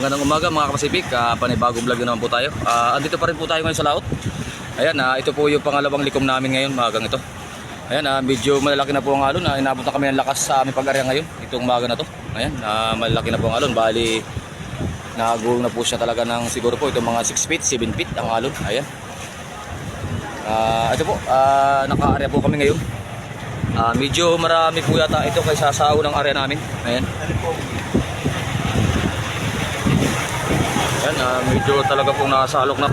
Magandang umaga mga kapasipik, panibagong vlog na naman po tayo. Andito pa rin po tayo ngayon sa laot. Ayan, ito po yung pangalawang likom namin ngayon, magang ito. Ayan, medyo malalaki na po ang alon. Inabot na kami ng lakas sa aming pag-area ngayon, itong umaga na to. Ayan, malalaki na po ang alon. Bali, nagulong na po siya talaga ng siguro po itong mga 6 feet, 7 feet ang alon. Ayan. Ito po, naka-area po kami ngayon. Medyo marami po yata ito kaysa sa unang area namin. Ayan. Ayan, medyo talaga pong nakasalok na.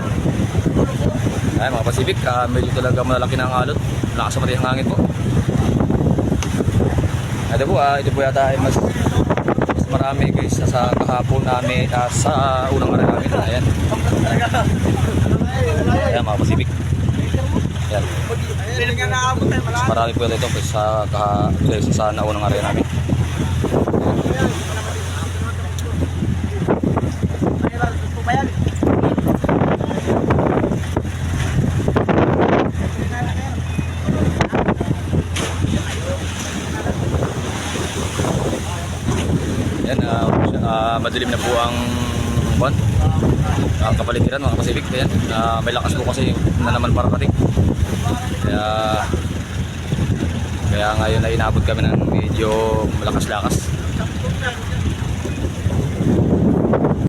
Ayan mga Pacific, medyo talaga malalaki na ang alon. Lakas pati ang hangin po. Ito po yata ay mas marami guys sa kahapon namin sa unang area namin. Ayan. Ayan mga Pacific. Ayan. Mas marami po ito sa naunang area namin. Yan, madilim na po ang kapaligiran mga Pacific. Yan, may lakas po kasi na naman parating. Kaya ngayon ay inabot kami ng medyo malakas-lakas.